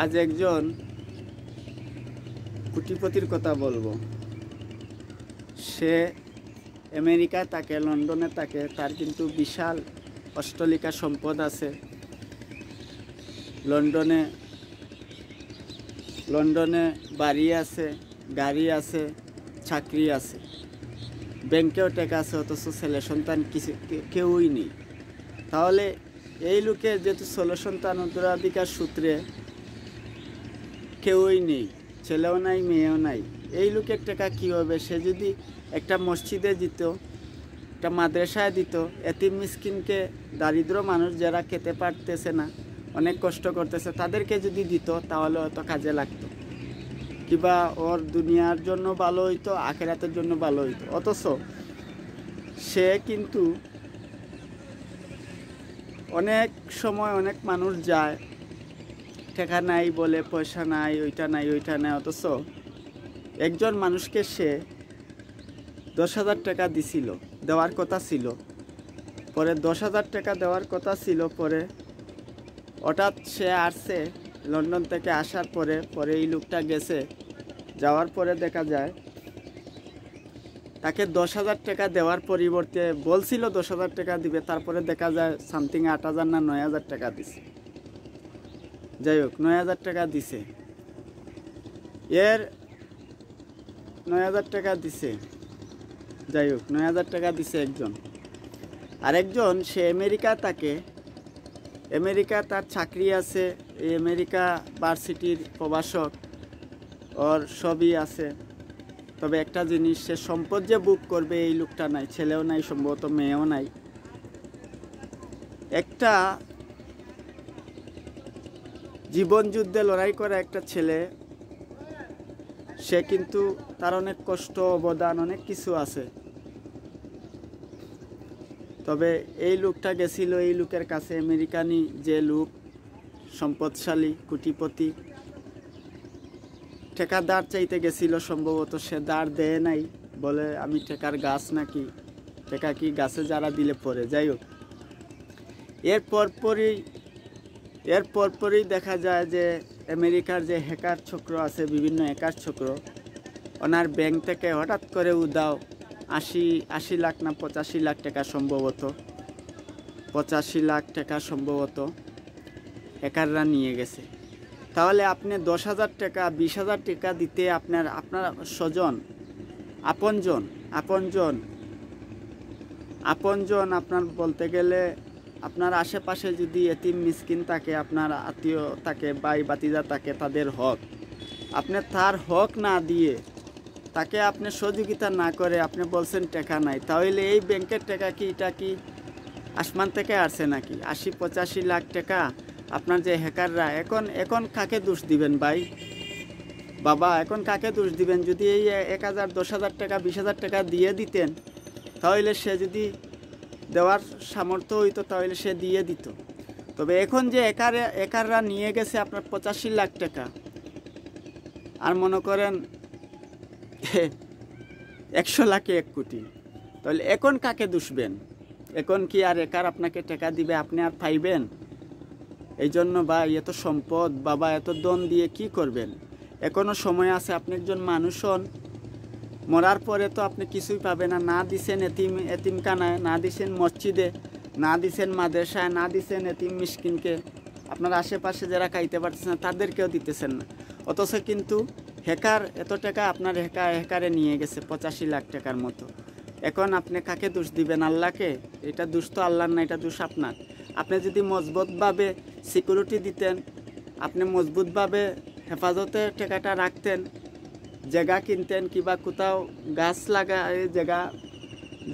আজ একজন কোটিপতির কথা বলবো। সে আমেরিকায় থাকে, লন্ডনে থাকে, তার কিন্তু বিশাল অট্টালিকা সম্পদ আছে। লন্ডনে বাড়ি আছে, গাড়ি আছে, চাকরি আছে, ব্যাংকেও টাকা আছে, অথচ ছেলে সন্তান কেউই নেই। তাহলে এই লোকের যেহেতু ছেলে সন্তান উত্তরাধিকার সূত্রে কেউই নেই, ছেলেও নাই, মেয়েও নাই, এই লোকের টাকা কী হবে? সে যদি একটা মসজিদে দিত, একটা মাদ্রাসায় দিত, এতিম মিসকিনকে, দারিদ্র মানুষ যারা খেতে পারতেছে না, অনেক কষ্ট করতেছে, তাদেরকে যদি দিত তাহলে হয়তো কাজে লাগতো, কিংবা ওর দুনিয়ার জন্য ভালো হইতো, আখিরাতের জন্য ভালো হইতো। অথচ সে কিন্তু অনেক সময় অনেক মানুষ যায়, টাকা নাই বলে, পয়সা নাই, ওইটা নাই, ওইটা নাই, অথচ একজন মানুষকে সে 10,000 টাকা দিছিল, দেওয়ার কথা ছিল। পরে 10,000 টাকা দেওয়ার কথা ছিল, পরে হঠাৎ সে আসছে লন্ডন থেকে, আসার পরে এই লোকটা গেছে, যাওয়ার পরে দেখা যায় তাকে 10,000 টাকা দেওয়ার পরিবর্তে বলছিল 10,000 টাকা দিবে, তারপরে দেখা যায় সামথিং 8,000 না 9,000 টাকা দিছে। যাই হোক, 9,000 টাকা দিছে, 9,000 টাকা দিছে। যাই হোক, 9,000 টাকা দিছে একজন। আরেকজন সে আমেরিকা থাকে, আমেরিকা তার চাকরি আছে, এই আমেরিকা ভার্সিটির প্রভাষক, ওর সবই আছে। তবে একটা জিনিস, সে সম্পদ যে বুক করবে এই লোকটা নাই, ছেলেও নাই, সম্ভবত মেয়েও নাই। একটা জীবন যুদ্ধে লড়াই করা একটা ছেলে, সে কিন্তু তার অনেক কষ্ট, অবদান, অনেক কিছু আছে। তবে এই লোকটা গেছিল এই লোকের কাছে, আমেরিকানি যে লোক, সম্পদশালী, কোটিপতি, টাকা দাঁড় চাইতে গেছিল, সম্ভবত সে দাঁড় দেয় নাই, বলে আমি টাকার গাছ নাকি, টাকা কি গাছে যারা দিলে পরে। যাই হোক, এর পরপরই দেখা যায় যে আমেরিকার যে হ্যাকার চক্র আছে, বিভিন্ন হ্যাকার চক্র, ওনার ব্যাংক থেকে হঠাৎ করে উদাও 80 লাখ না 85 লাখ টাকা, সম্ভবত 85 লাখ টাকা সম্ভবত হ্যাকাররা নিয়ে গেছে। তাহলে আপনি 10,000 টাকা, 20,000 টাকা দিতে আপনার স্বজন, আপনজন আপনার বলতে গেলে, আপনার আশেপাশে যদি এতিম মিসকিন থাকে, আপনার আত্মীয় থাকে, ভাই ভাতিজা থাকে, তাদের হক, আপনি তার হক না দিয়ে, তাকে আপনি সহযোগিতা না করে আপনি বলছেন টাকা নাই, তাহলে এই ব্যাংকের টাকা কি, এটা কি আসমান থেকে আসছে নাকি? 80-85 লাখ টাকা আপনার যে হ্যাকাররা, এখন কাকে দোষ দিবেন ভাই বাবা? এখন কাকে দোষ দিবেন? যদি এই 1,000, 10,000 টাকা, 20,000 টাকা দিয়ে দিতেন, তাহলে সে যদি দেওয়ার সামর্থ্য হইতো তাহলে সে দিয়ে দিত। তবে এখন যে হ্যাকাররা নিয়ে গেছে আপনার 85 লাখ টাকা, আর মনে করেন 100 লাখে 1 কোটি, তাহলে এখন কাকে দুষবেন? এখন কি আর হ্যাকার আপনাকে টাকা দিবে, আপনি আর পাইবেন? এই জন্য ভাই, এত সম্পদ বাবা, এত দন দিয়ে কি করবেন? এখনও সময় আছে, আপনি একজন মানুষ হন, মরার পরে তো আপনি কিছুই পাবেন না। না দিছেন এতিমখানায়, না দিছেন মসজিদে, না দিছেন মাদ্রাসায়, না দিছেন এতিম মিসকিনকে, আপনার আশেপাশে যারা খাইতে পারতেছে না তাদেরকেও দিতেছেন না। অথচ কিন্তু হ্যাকার এত টাকা আপনার হ্যাকারে নিয়ে গেছে 85 লাখ টাকার মতো। এখন আপনি কাকে দোষ দিবেন? আল্লাহকে? এটা দোষ তো আল্লাহর না, এটা দোষ আপনার। আপনি যদি মজবুতভাবে সিকিউরিটি দিতেন, আপনি মজবুতভাবে হেফাজতে টাকাটা রাখতেন, জায়গা কিনতেন, কিংবা কোথাও গাছ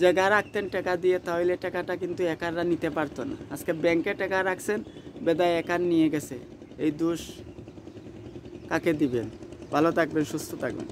জায়গা রাখতেন টাকা দিয়ে, তাহলে টাকাটা কিন্তু হ্যাকাররা নিতে পারতো না। আজকে ব্যাংকে টাকা রাখছেন, বেদায় হ্যাকার নিয়ে গেছে, এই দোষ কাকে দিবেন? ভালো থাকবেন, সুস্থ থাকবেন।